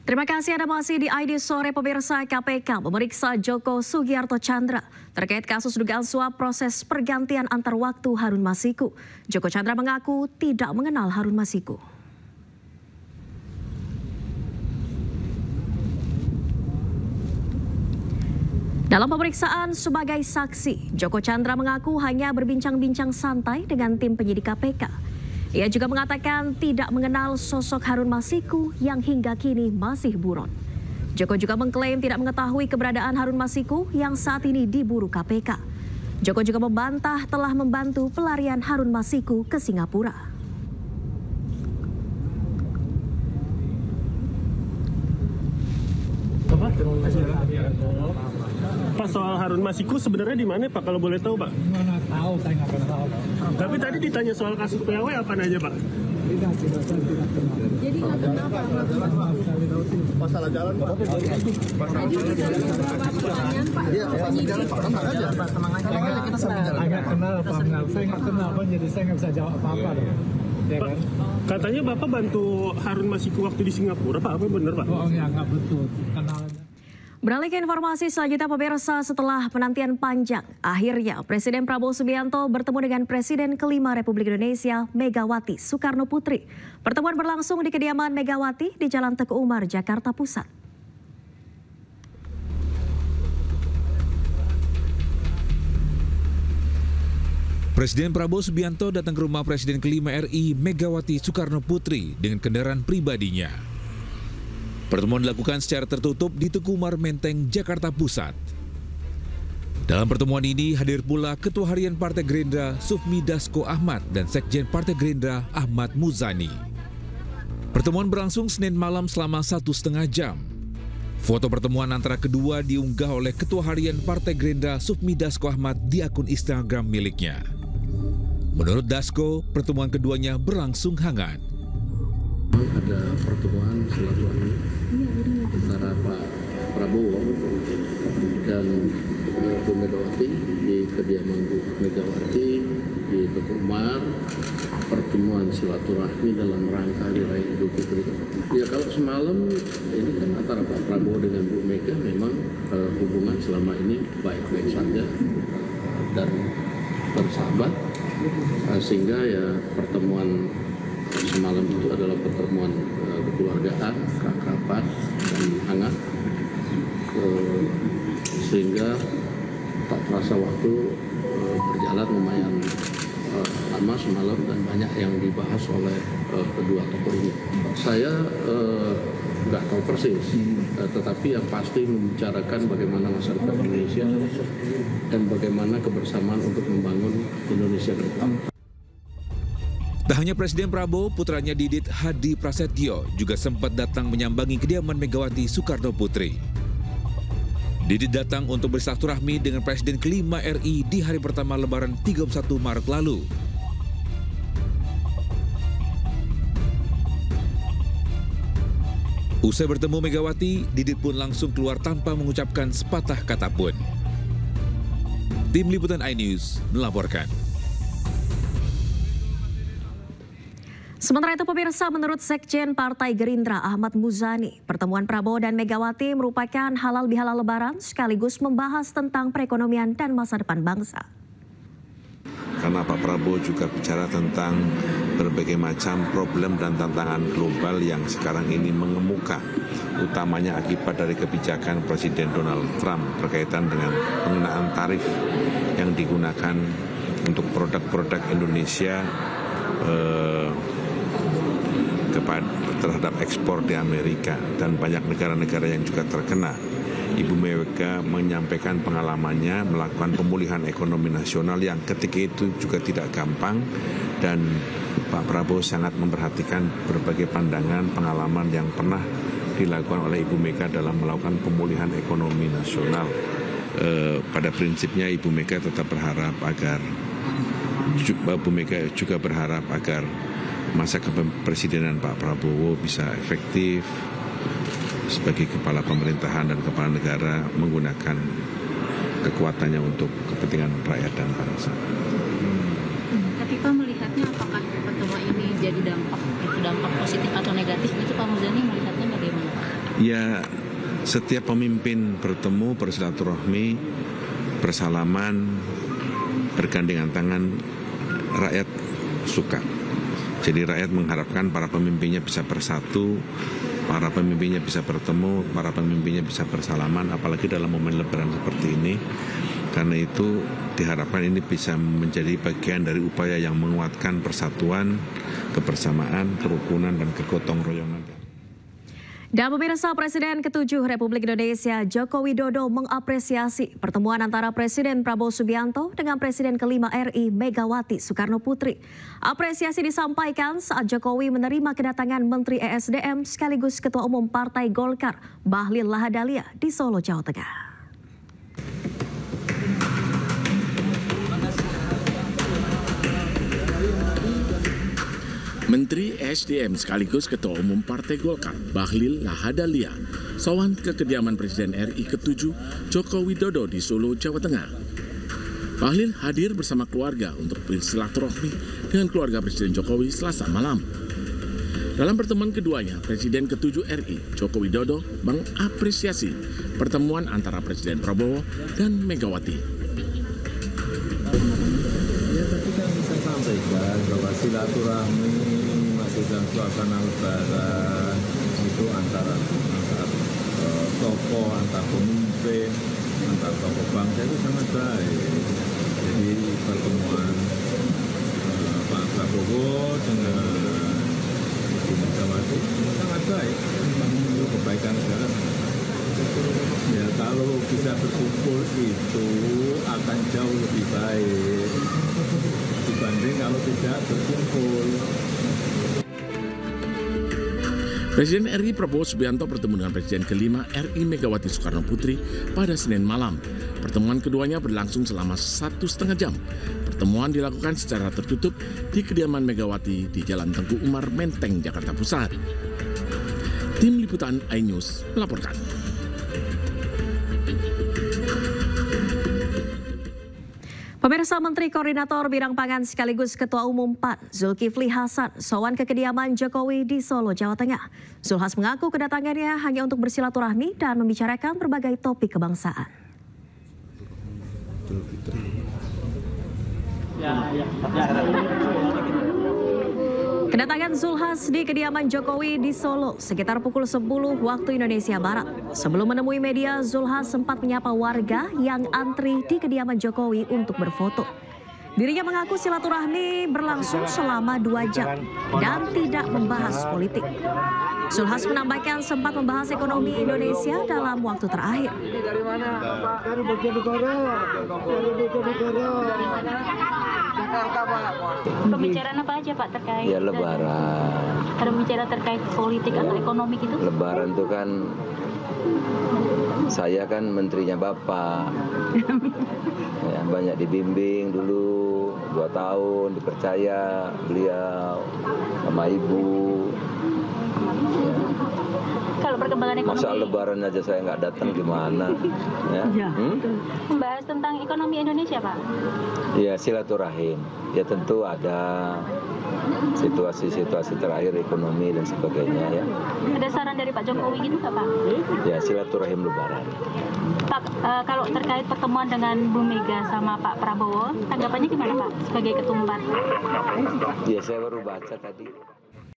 Terima kasih Anda masih di ID Sore. Pemirsa, KPK memeriksa Joko Sugiarto Tjandra terkait kasus dugaan suap proses pergantian antar waktu Harun Masiku. Joko Tjandra mengaku tidak mengenal Harun Masiku. Dalam pemeriksaan sebagai saksi, Joko Tjandra mengaku hanya berbincang-bincang santai dengan tim penyidik KPK. Ia juga mengatakan tidak mengenal sosok Harun Masiku yang hingga kini masih buron. Joko juga mengklaim tidak mengetahui keberadaan Harun Masiku yang saat ini diburu KPK. Joko juga membantah telah membantu pelarian Harun Masiku ke Singapura. Pak, soal Harun Masiku sebenarnya di mana Pak, kalau boleh tahu Pak? Mana tahu, saya nggak pernah tahu. Tapi tadi ditanya soal kasus PAW apa aja Pak? Tidak kenal. Jadi nggak kenal Pak? Masalah jalan Pak. Pertanyaan Pak. Iya, masalah jalan Pak. Tenang aja. Kita sambil jalan. Agak kenal apa enggak? Saya nggak kenal Pak, jadi saya nggak bisa jawab apa-apa. Ya Pak, kan? katanya Bapak bantu Harun Masiku waktu di Singapura Pak, apa benar Pak? Oh ya, nggak betul. Kenalnya. Beralih ke informasi selanjutnya, pemirsa, setelah penantian panjang, akhirnya Presiden Prabowo Subianto bertemu dengan Presiden kelima Republik Indonesia, Megawati Soekarno Putri. Pertemuan berlangsung di kediaman Megawati di Jalan Teguh Umar, Jakarta Pusat. Presiden Prabowo Subianto datang ke rumah Presiden kelima RI, Megawati Soekarno Putri, dengan kendaraan pribadinya. Pertemuan dilakukan secara tertutup di Teguh Umar Menteng, Jakarta Pusat. Dalam pertemuan ini hadir pula Ketua Harian Partai Gerindra Sufmi Dasko Ahmad dan Sekjen Partai Gerindra Ahmad Muzani. Pertemuan berlangsung Senin malam selama 1,5 jam. Foto pertemuan antara kedua diunggah oleh Ketua Harian Partai Gerindra Sufmi Dasko Ahmad di akun Instagram miliknya. Menurut Dasko, pertemuan keduanya berlangsung hangat. Ada pertemuan silaturahmi antara Pak Prabowo dan Bu Megawati di kediaman Bu Megawati di Teguh Umar. Pertemuan silaturahmi dalam rangka Hari Raya Idul Fitri. Ya, kalau semalam ini kan antara Pak Prabowo dengan Bu Mega memang hubungan selama ini baik-baik saja dan bersahabat, sehingga ya pertemuan semalam itu adalah pertemuan kekeluargaan, kerabat dan hangat, sehingga tak terasa waktu berjalan lumayan lama semalam dan banyak yang dibahas oleh kedua tokoh ini. Saya nggak tahu persis, tetapi yang pasti membicarakan bagaimana masa depan Indonesia dan bagaimana kebersamaan untuk membangun Indonesia ke depan. Tak hanya Presiden Prabowo, putranya Didit Hadi Prasetyo juga sempat datang menyambangi kediaman Megawati Soekarno Putri. Didit datang untuk bersilaturahmi dengan Presiden kelima RI di hari pertama Lebaran 31 Maret lalu. Usai bertemu Megawati, Didit pun langsung keluar tanpa mengucapkan sepatah kata pun. Tim Liputan iNews melaporkan. Sementara itu, pemirsa, menurut Sekjen Partai Gerindra Ahmad Muzani, pertemuan Prabowo dan Megawati merupakan halal bihalal Lebaran sekaligus membahas tentang perekonomian dan masa depan bangsa. Karena Pak Prabowo juga bicara tentang berbagai macam problem dan tantangan global yang sekarang ini mengemuka, utamanya akibat dari kebijakan Presiden Donald Trump berkaitan dengan penggunaan tarif yang digunakan untuk produk-produk Indonesia terhadap ekspor di Amerika dan banyak negara-negara yang juga terkena. Ibu Mega menyampaikan pengalamannya melakukan pemulihan ekonomi nasional yang ketika itu juga tidak gampang, dan Pak Prabowo sangat memperhatikan berbagai pandangan pengalaman yang pernah dilakukan oleh Ibu Mega dalam melakukan pemulihan ekonomi nasional. Pada prinsipnya Ibu Mega tetap berharap agar masa kepemimpinan Pak Prabowo bisa efektif sebagai kepala pemerintahan dan kepala negara menggunakan kekuatannya untuk kepentingan rakyat dan bangsa. Tapi Pak melihatnya apakah pertemuan ini jadi dampak positif atau negatif? Itu Pak Muzani melihatnya bagaimana? Ya, setiap pemimpin bertemu, bersilaturahmi, bersalaman, bergandengan tangan, rakyat suka. Jadi rakyat mengharapkan para pemimpinnya bisa bersatu, para pemimpinnya bisa bertemu, para pemimpinnya bisa bersalaman, apalagi dalam momen lebaran seperti ini. Karena itu diharapkan ini bisa menjadi bagian dari upaya yang menguatkan persatuan, kebersamaan, kerukunan, dan kegotong royongan. Dan pemirsa, Presiden ke-7 Republik Indonesia Joko Widodo mengapresiasi pertemuan antara Presiden Prabowo Subianto dengan Presiden ke-5 RI Megawati Soekarno Putri. Apresiasi disampaikan saat Jokowi menerima kedatangan Menteri ESDM sekaligus Ketua Umum Partai Golkar Bahlil Lahadalia di Solo, Jawa Tengah. Menteri ESDM sekaligus Ketua Umum Partai Golkar Bahlil Lahadalia sowan ke kediaman Presiden RI ke-7 Joko Widodo di Solo, Jawa Tengah. Bahlil hadir bersama keluarga untuk bersilaturahmi dengan keluarga Presiden Jokowi Selasa malam. Dalam pertemuan keduanya, Presiden ke-7 RI Joko Widodo mengapresiasi pertemuan antara Presiden Prabowo dan Megawati. Ya, tapi kan bisa sampaikan bahwa silaturahmi masih dalam suasana lebaran itu antara tokoh, antar pemimpin, antar tokoh bangsa itu sangat baik. Jadi pertemuan Pak Prabowo dengan Ibu Megawati sangat baik untuk kebaikan negara. Ya, kalau bisa berkumpul itu akan jauh lebih baik dibanding kalau tidak berkumpul. Presiden RI Prabowo Subianto bertemu dengan Presiden ke-5 RI Megawati Soekarno Putri pada Senin malam. Pertemuan keduanya berlangsung selama 1,5 jam. Pertemuan dilakukan secara tertutup di kediaman Megawati di Jalan Tengku Umar, Menteng, Jakarta Pusat. Tim Liputan iNews melaporkan. Pemirsa, Menteri Koordinator Bidang Pangan sekaligus Ketua Umum PAN Zulkifli Hasan sowan ke kediaman Jokowi di Solo, Jawa Tengah. Zulhas mengaku kedatangannya hanya untuk bersilaturahmi dan membicarakan berbagai topik kebangsaan. Kedatangan Zulhas di kediaman Jokowi di Solo sekitar pukul 10 waktu Indonesia Barat. Sebelum menemui media, Zulhas sempat menyapa warga yang antri di kediaman Jokowi untuk berfoto. Dirinya mengaku silaturahmi berlangsung selama 2 jam dan tidak membahas politik. Zulhas menambahkan sempat membahas ekonomi Indonesia dalam waktu terakhir. Dari mana, Bapak? Dari Bojonegoro. Jakarta, Pak. Pembicaraan apa aja Pak terkait? Ya lebaran. Ada bicara terkait politik atau ekonomi gitu? Lebaran itu kan saya kan menterinya Bapak. Ya, banyak dibimbing dulu 2 tahun, dipercaya beliau sama Ibu. Ya. Kalau perkembangan ekonomi. Masa lebaran aja saya nggak datang gimana? Ya. Membahas tentang ekonomi Indonesia, Pak? Ya, silaturahim. Ya tentu ada situasi-situasi terakhir ekonomi dan sebagainya ya. Ada saran dari Pak Jokowi gitu nggak, Pak? Ya, silaturahim lebaran. Pak, kalau terkait pertemuan dengan Bu Mega sama Pak Prabowo, tanggapannya gimana Pak sebagai ketua umum partai? Ya, saya baru baca tadi.